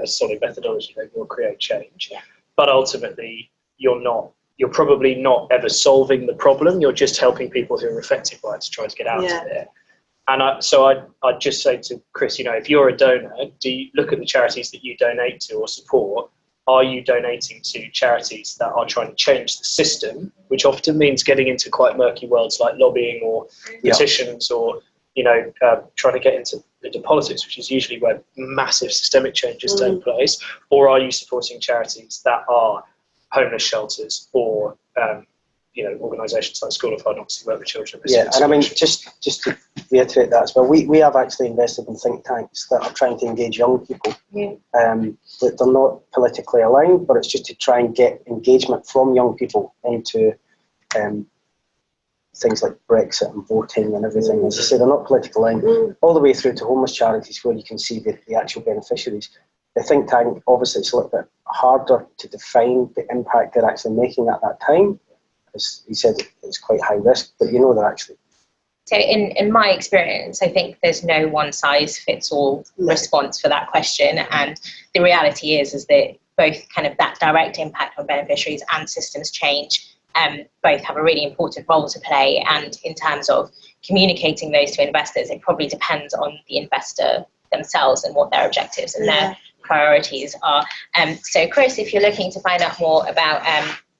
a solid methodology, they will create change. Yeah. But ultimately, you're probably not ever solving the problem. You're just helping people who are affected by it to try to get out of it. And I'd just say to Chris, if you're a donor, do you look at the charities that you donate to or support? Are you donating to charities that are trying to change the system, which often means getting into quite murky worlds like lobbying or petitions or, trying to get into politics, which is usually where massive systemic changes take place? Or are you supporting charities that are homeless shelters or organisations like School of Hard Knocks who work with children? Yeah, and I mean, just to reiterate that as well, we have actually invested in think tanks that are trying to engage young people. That they're not politically aligned, but it's just to try and get engagement from young people into things like Brexit and voting and everything. As I say, they're not politically aligned, all the way through to homeless charities where you can see the actual beneficiaries. The think tank, obviously, it's a little bit harder to define the impact they're actually making at that time. As he said, it's quite high risk, but they're actually. So in my experience, I think there's no one size fits all response for that question. And the reality is that both kind of that direct impact on beneficiaries and systems change both have a really important role to play. And in terms of communicating those to investors, it probably depends on the investor themselves and what their objectives and their priorities are. So Chris, if you're looking to find out more about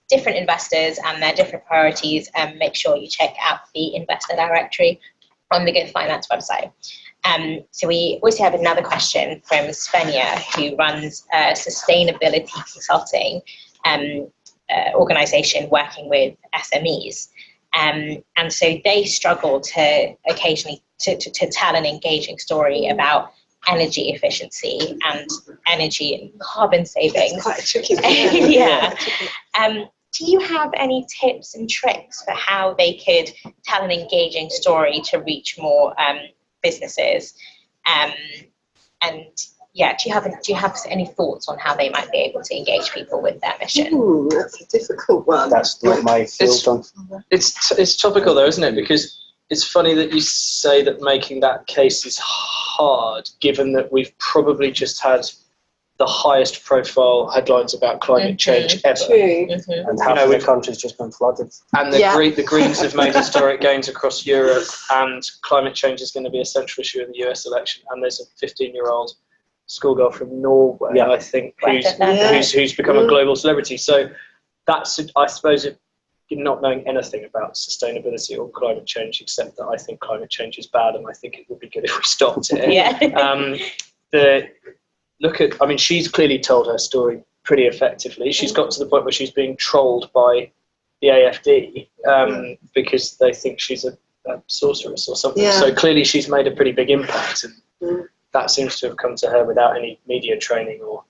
different investors and their different priorities, make sure you check out the investor directory on the Good Finance website. So we also have another question from Svenja, who runs a sustainability consulting organisation working with SMEs. And so they struggle to occasionally to tell an engaging story about energy efficiency and energy and carbon savings. It's quite a tricky one. Do you have any tips and tricks for how they could tell an engaging story to reach more businesses? Do you have any thoughts on how they might be able to engage people with their mission? That's a difficult one. That's not my field. It's topical though, isn't it? Because it's funny that you say that making that case is hard, given that we've probably just had the highest profile headlines about climate change ever. True. And half of the country's just been flooded. And the Greens have made historic gains across Europe, and climate change is going to be a central issue in the US election. And there's a 15-year-old schoolgirl from Norway, I think, who's become a global celebrity. So that's, I suppose, not knowing anything about sustainability or climate change, except that I think climate change is bad, and I think it would be good if we stopped it. I mean, she's clearly told her story pretty effectively. She's got to the point where she's being trolled by the AFD because they think she's a sorceress or something. Yeah. So clearly she's made a pretty big impact, and that seems to have come to her without any media training or,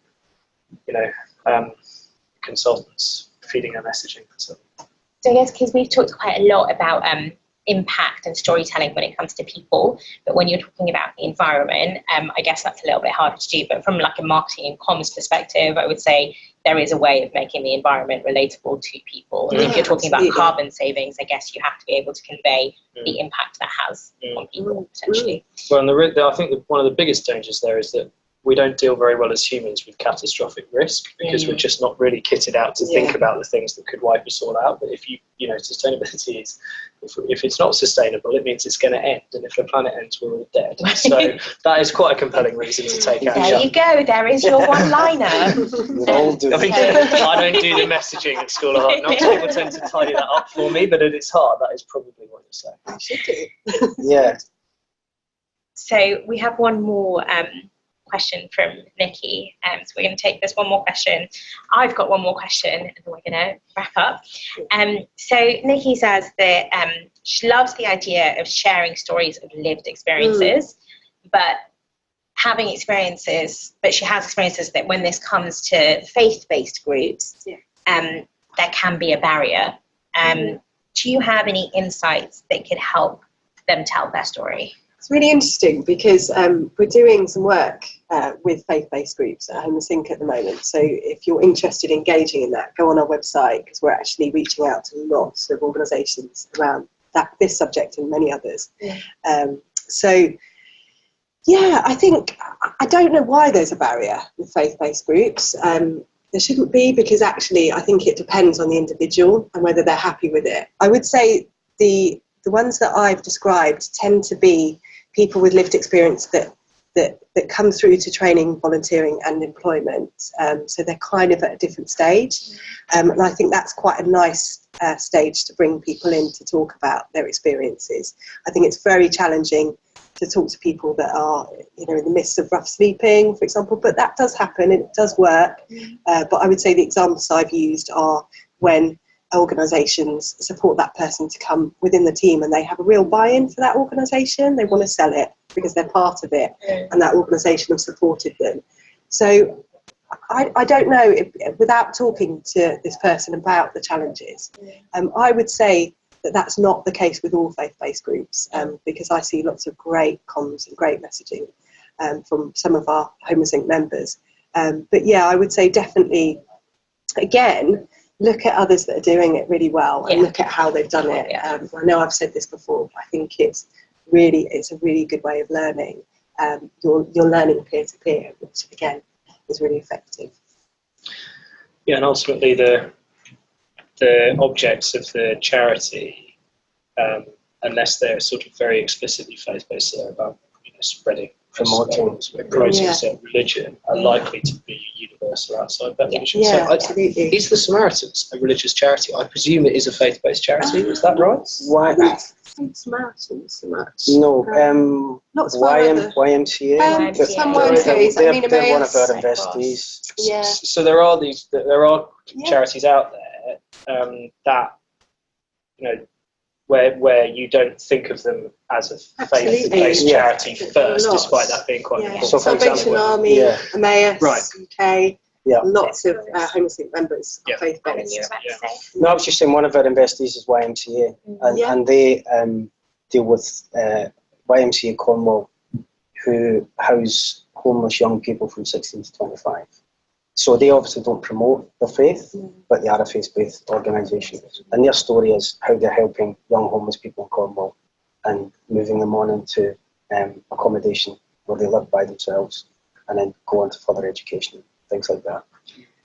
consultants feeding her messaging. So I guess because we've talked quite a lot about impact and storytelling when it comes to people, but when you're talking about the environment, I guess that's a little bit harder to do. But from like a marketing and comms perspective, I would say there is a way of making the environment relatable to people. And if you're talking about carbon savings, I guess you have to be able to convey the impact that has on people potentially. Well, and I think one of the biggest dangers there is that we don't deal very well as humans with catastrophic risk because we're just not really kitted out to think about the things that could wipe us all out. But if sustainability is, if it's not sustainable, it means it's going to end. And if the planet ends, we're all dead. So that is quite a compelling reason to take action. There you go. There is your one-liner. I don't do the messaging at School of Hard Knocks. People tend to tidy that up for me, but at its heart, that is probably what you're saying. You should do. Yeah. So we have one more question from Nikki. So we're going to take this one more question. I've got one more question, and then we're going to wrap up. So Nikki says that she loves the idea of sharing stories of lived experiences, but she has experiences that when this comes to faith-based groups, there can be a barrier. Do you have any insights that could help them tell their story? It's really interesting because we're doing some work with faith-based groups at Homeless Inc. at the moment. So if you're interested in engaging in that, go on our website because we're actually reaching out to lots of organisations around this subject and many others. I think I don't know why there's a barrier with faith-based groups. There shouldn't be, because actually I think it depends on the individual and whether they're happy with it. I would say the ones that I've described tend to be people with lived experience that come through to training, volunteering and employment. So they're kind of at a different stage. And I think that's quite a nice stage to bring people in to talk about their experiences. I think it's very challenging to talk to people that are, in the midst of rough sleeping, for example, but that does happen and it does work. But I would say the examples I've used are when organisations support that person to come within the team and they have a real buy-in for that organisation. They want to sell it because they're part of it and that organisation has supported them. So I don't know, without talking to this person about the challenges, I would say that that's not the case with all faith-based groups, because I see lots of great comms and great messaging from some of our Homeless Inc. members. But yeah, I would say definitely, again, look at others that are doing it really well and look at how they've done it. I know I've said this before, but I think it's a really good way of learning. You're learning peer-to-peer, which again is really effective. Yeah, and ultimately the objects of the charity, unless they're sort of very explicitly faith-based, they're about spreading, promoting religion, are likely to be universal outside that religion. Yeah, so absolutely. Is the Samaritans a religious charity? I presume it is a faith-based charity. Is that right? Why? Samaritans so much. No, Lots of YMCA. Some YMCAs. They're one of our investees. Yeah. So there are charities out there that where you don't think of them as a faith-based charity first, despite that being quite important. So for Salvation Army, Emmaus, UK. Lots of Homeless Inc. members are faith-based. No, I was just saying one of our investees is YMCA, and they deal with YMCA Cornwall, who house homeless young people from 16 to 25. So they obviously don't promote the faith, but they are a faith-based organisation. And their story is how they're helping young homeless people in Cornwall and moving them on into accommodation where they live by themselves and then go on to further education, things like that.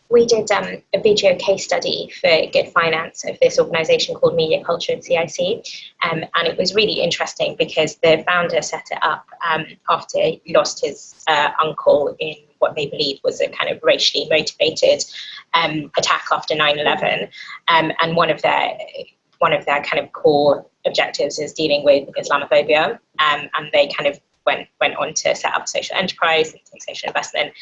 We did a video case study for Good Finance of this organisation called Media Culture at CIC, and it was really interesting because the founder set it up after he lost his uncle in what they believe was a kind of racially motivated attack after 9/11, and one of their kind of core objectives is dealing with Islamophobia, and they kind of went on to set up social enterprise and take social investment.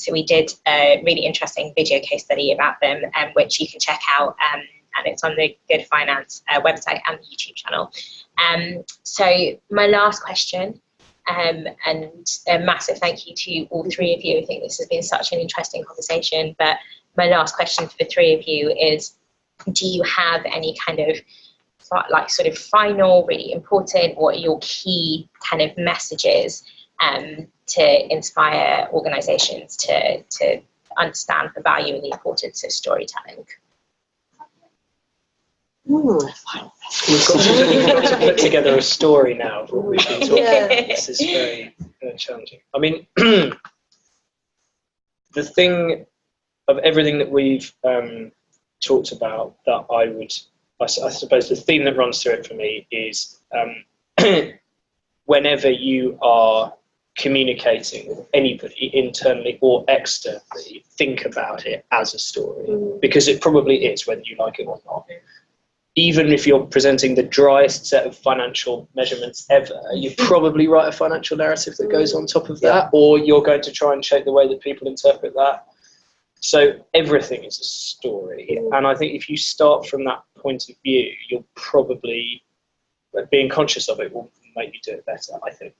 So we did a really interesting video case study about them, which you can check out, and it's on the Good Finance website and the YouTube channel. So my last question, and a massive thank you to all three of you. I think this has been such an interesting conversation, but my last question for the three of you is, do you have any kind of like sort of final, really important, what are your key kind of messages to inspire organisations to understand the value and the importance of storytelling? We've got to put together a story now of what we've been talking about. This is very challenging. I mean, the thing of everything that we've talked about, that I suppose the theme that runs through it for me is whenever you are communicating with anybody internally or externally, think about it as a story, because it probably is, whether you like it or not. Even if you're presenting the driest set of financial measurements ever, you probably write a financial narrative that goes on top of that, or you're going to try and shape the way that people interpret that. So everything is a story. And I think if you start from that point of view, you'll probably, being conscious of it will make you do it better, I think.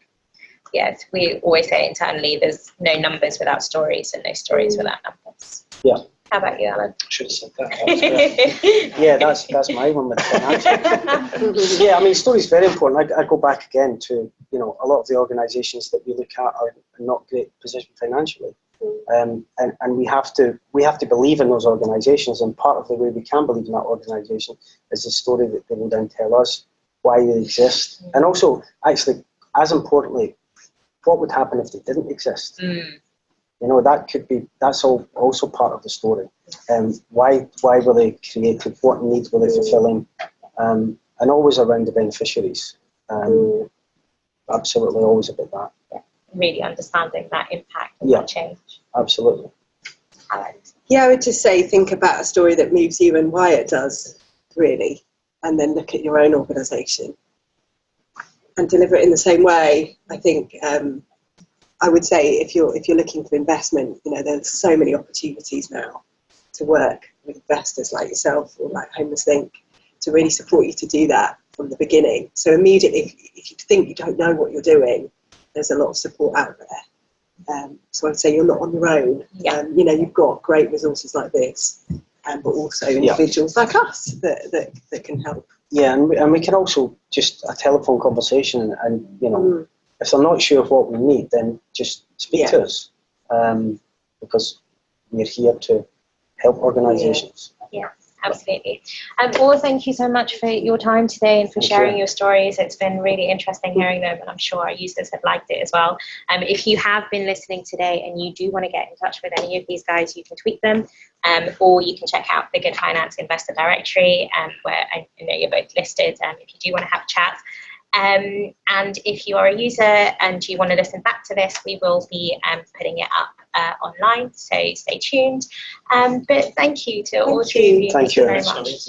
Yes, we always say internally, there's no numbers without stories and no stories without numbers. Yeah. How about you, Alan? Should have said that. Yeah, that's my one with financial. Yeah, I mean, story's very important. I go back again to, a lot of the organisations that we look at are not great positioned financially. And we have to believe in those organisations, and part of the way we can believe in that organisation is the story that they will then tell us why they exist, and also, actually, as importantly, what would happen if they didn't exist. That's also part of the story. Why were they created? What needs were they fulfilling? And always around the beneficiaries. Absolutely, always about that. Yeah, really understanding that impact and that change. Absolutely. Yeah, I would just say, think about a story that moves you and why it does, really, and then look at your own organisation and deliver it in the same way. I think I would say if you're looking for investment, there's so many opportunities now to work with investors like yourself or like Homeless Link to really support you to do that from the beginning. So immediately, if you think you don't know what you're doing, there's a lot of support out there. So I'd say you're not on your own. You've got great resources like this, but also individuals like us that can help. Yeah, and we can also just a telephone conversation, and if they're not sure of what we need, then just speak to us, because we're here to help organisations. Yeah, absolutely. Well, thank you so much for your time today and for sharing your stories. It's been really interesting hearing them, and I'm sure our users have liked it as well. If you have been listening today and you do want to get in touch with any of these guys, you can tweet them, or you can check out the Good Finance Investor Directory, where I know you're both listed, if you do want to have a chat. And if you are a user and you want to listen back to this, we will be putting it up online, so stay tuned. But thank you to all three of you. Thank you very much.